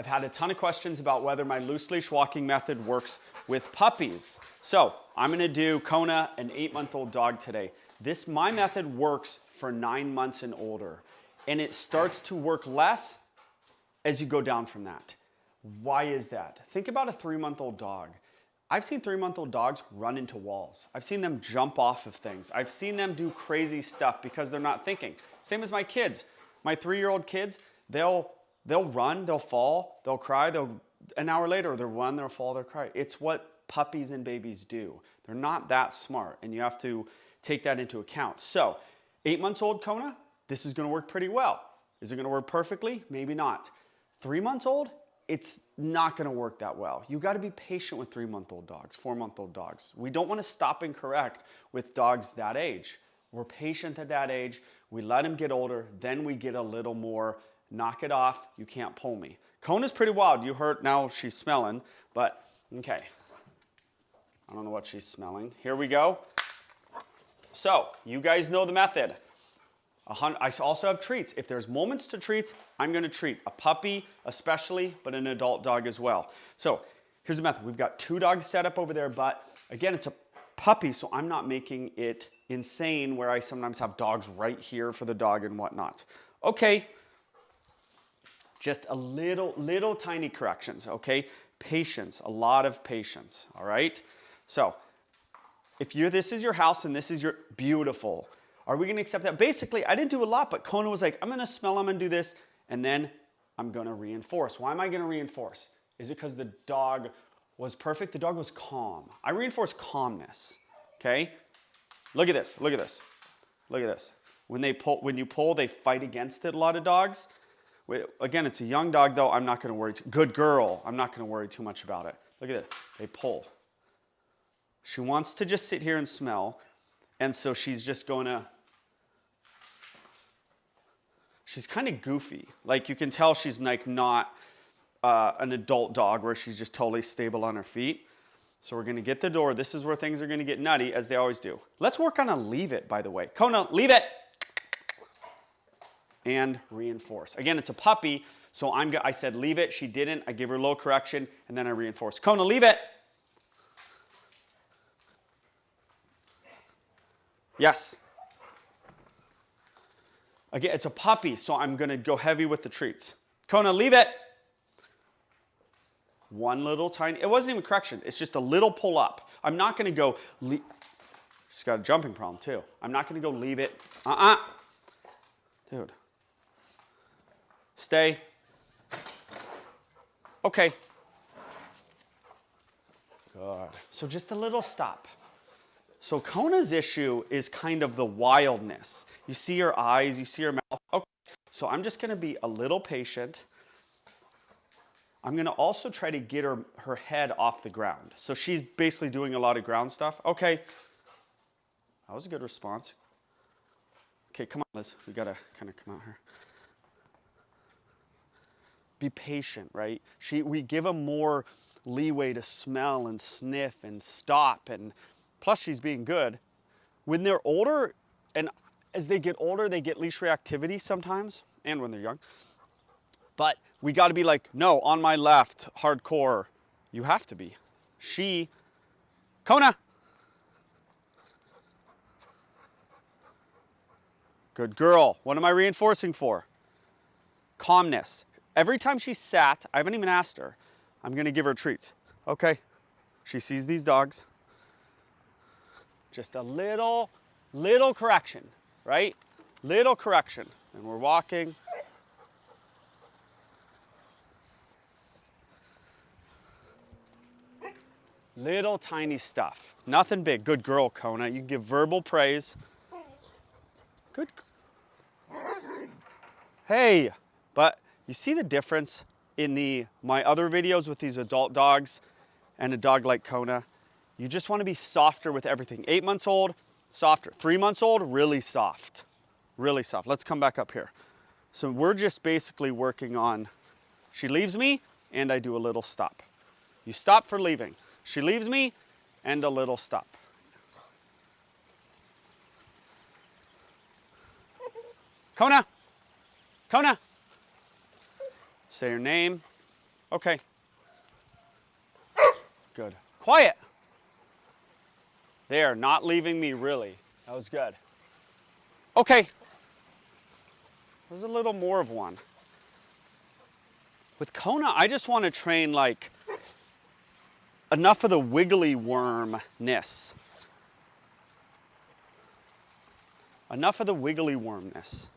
I've had a ton of questions about whether my loose leash walking method works with puppies. So I'm going to do Kona, an 8-month-old dog today. My method works for 9 months and older, and it starts to work less as you go down from that. Why is that? Think about a 3-month-old dog. I've seen 3-month-old dogs run into walls. I've seen them jump off of things. I've seen them do crazy stuff because they're not thinking. Same as my kids. My 3-year-old kids, they'll run, they'll fall, they'll cry, an hour later they'll run, they'll fall, they'll cry. It's what puppies and babies do. They're not that smart, and you have to take that into account. So 8 months old Kona, this is going to work pretty well. Is it going to work perfectly? Maybe not. 3 months old, it's not going to work that well. You got to be patient with 3-month-old dogs, 4-month-old dogs. We don't want to stop and correct with dogs that age. We're patient at that age. We let them get older. Then we get a little more, knock it off. You can't pull me. Kona's pretty wild. You heard now she's smelling, but okay. I don't know what she's smelling. Here we go. So you guys know the method. I also have treats. If there's moments to treats, I'm going to treat a puppy especially, but an adult dog as well. So here's the method. We've got 2 dogs set up over there, but again, it's a puppy, so I'm not making it insane where I sometimes have dogs right here for the dog and whatnot. Okay, just a little tiny corrections, okay? Patience, a lot of patience, all right? So if this is your house and this is your beautiful, are we going to accept that? Basically, I didn't do a lot, but Kona was like, I'm going to smell, I'm going to do this, and then I'm going to reinforce. Why am I going to reinforce? Is it because the dog was perfect? The dog was calm. I reinforce calmness, okay? Look at this, look at this, look at this. When you pull, they fight against it, a lot of dogs. Again, it's a young dog, though. I'm not going to worry. Good girl. I'm not going to worry too much about it. Look at it. They pull. She wants to just sit here and smell. And so she's just going to, she's kind of goofy. Like you can tell she's like not an adult dog where she's just totally stable on her feet. So we're going to get the door. This is where things are going to get nutty, as they always do. Let's work on a leave it, by the way. Kona, leave it. And reinforce. Again, it's a puppy, so I said leave it. She didn't. I give her a little correction, and then I reinforce. Kona, leave it. Yes. Again, it's a puppy, so I'm going to go heavy with the treats. Kona, leave it. One little tiny, it wasn't even correction. It's just a little pull up. I'm not going to go, she's got a jumping problem too. I'm not going to go leave it. Dude. Stay. Okay. Good. So just a little stop. So Kona's issue is kind of the wildness. You see her eyes, you see her mouth. Okay. So I'm just going to be a little patient. I'm going to also try to get her head off the ground. So she's basically doing a lot of ground stuff. Okay. That was a good response. Okay, come on, Liz. We got to kind of come out here. Be patient, right? We give them more leeway to smell and sniff and stop, and plus she's being good. When they're older, and as they get older, they get leash reactivity sometimes, and when they're young. But we got to be like, no, on my left, hardcore. You have to be. Kona. Good girl. What am I reinforcing for? Calmness. Every time she sat, I haven't even asked her, I'm going to give her treats. Okay. She sees these dogs. Just a little correction, right? Little correction. And we're walking. Little tiny stuff. Nothing big. Good girl, Kona. You can give verbal praise. Good. Hey, but you see the difference in my other videos with these adult dogs and a dog like Kona? You just want to be softer with everything. 8 months old, softer. 3 months old, really soft. Really soft. Let's come back up here. So we're just basically working on, she leaves me and I do a little stop. You stop for leaving. She leaves me and a little stop. Kona. Kona. Say your name. Okay. Good. Quiet. There, not leaving me really. That was good. Okay. There's a little more of one. With Kona, I just want to train like enough of the wiggly wormness. Enough of the wiggly wormness.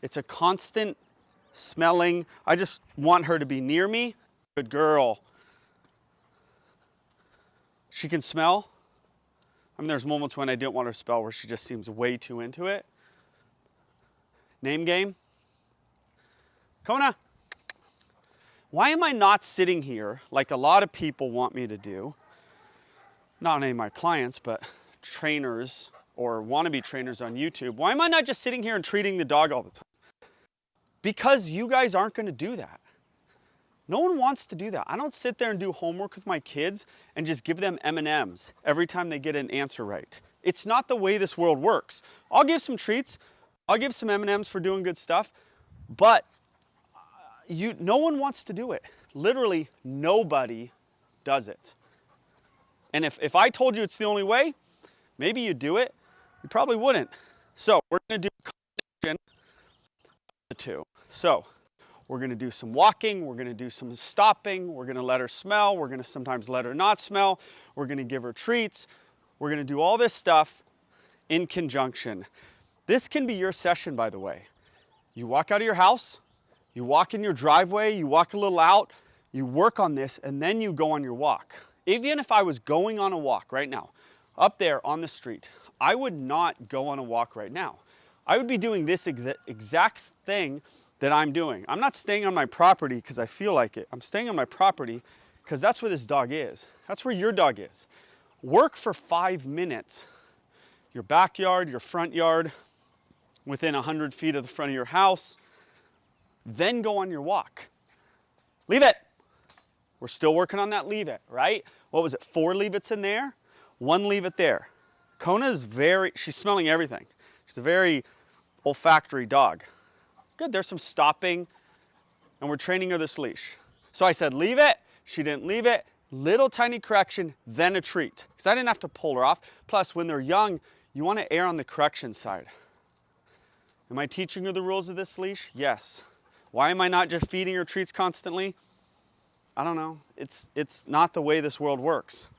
It's a constant smelling. I just want her to be near me. Good girl. She can smell. I mean, there's moments when I didn't want her to smell where she just seems way too into it. Name game. Kona. Why am I not sitting here like a lot of people want me to do? Not any of my clients, but trainers or wannabe trainers on YouTube. Why am I not just sitting here and treating the dog all the time? Because you guys aren't going to do that. No one wants to do that. I don't sit there and do homework with my kids and just give them M&Ms every time they get an answer right. It's not the way this world works. I'll give some treats. I'll give some M&Ms for doing good stuff, but no one wants to do it. Literally nobody does it. And if I told you it's the only way, maybe you'd do it. You probably wouldn't. So we're going to do a combination of the two. So we're going to do some walking. We're going to do some stopping. We're going to let her smell. We're going to sometimes let her not smell. We're going to give her treats. We're going to do all this stuff in conjunction. This can be your session, by the way. You walk out of your house. You walk in your driveway, you walk a little out, you work on this, and then you go on your walk. Even if I was going on a walk right now, up there on the street, I would not go on a walk right now. I would be doing this exact thing that I'm doing. I'm not staying on my property because I feel like it. I'm staying on my property because that's where this dog is. That's where your dog is. Work for 5 minutes. Your backyard, your front yard, within 100 feet of the front of your house. Then go on your walk. Leave it. We're still working on that leave it, right? What was it, 4 leave it's in there? 1 leave it there. Kona's she's smelling everything. She's a very olfactory dog. Good, there's some stopping, and we're training her this leash. So I said, leave it. She didn't leave it. Little tiny correction, then a treat. Because I didn't have to pull her off. Plus, when they're young, you want to err on the correction side. Am I teaching her the rules of this leash? Yes. Why am I not just feeding her treats constantly? I don't know. It's not the way this world works.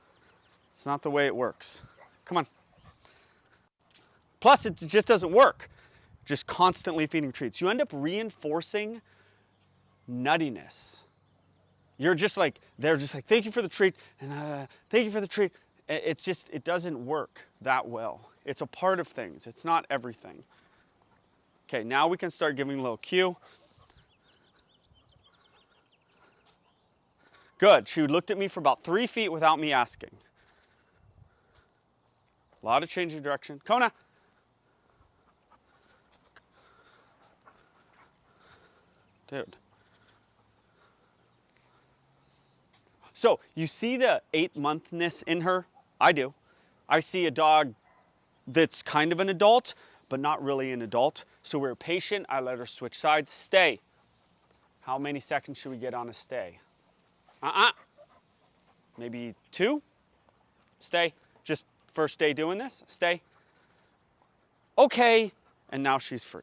It's not the way it works. Come on. Plus, it just doesn't work. Just constantly feeding treats. You end up reinforcing nuttiness. They're just like, thank you for the treat, and thank you for the treat. It doesn't work that well. It's a part of things. It's not everything. Okay, now we can start giving a little cue. Good. She looked at me for about 3 feet without me asking. A lot of changing direction. Kona. Dude. So you see the 8-monthness in her? I do. I see a dog that's kind of an adult, but not really an adult. So we're patient. I let her switch sides. Stay. How many seconds should we get on a stay? Maybe 2? Stay. Just first day doing this. Stay. Okay. And now she's free.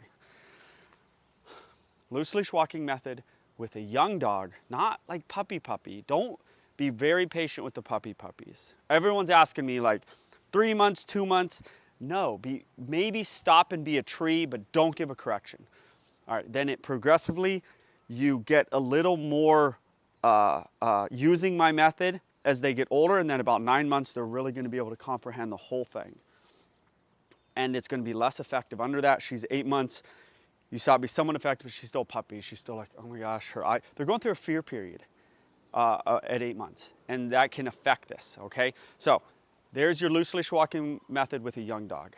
Loose leash walking method with a young dog, not like puppy. Don't be very patient with the puppies. Everyone's asking me like 3 months, 2 months. No, maybe stop and be a tree, but don't give a correction. All right, then it progressively, you get a little more using my method as they get older, and then about 9 months, they're really gonna be able to comprehend the whole thing. And it's gonna be less effective. Under that, she's 8 months. You saw it be somewhat effective, but she's still a puppy. She's still like, oh my gosh, they're going through a fear period at 8 months, and that can affect this, okay? So there's your loose leash walking method with a young dog.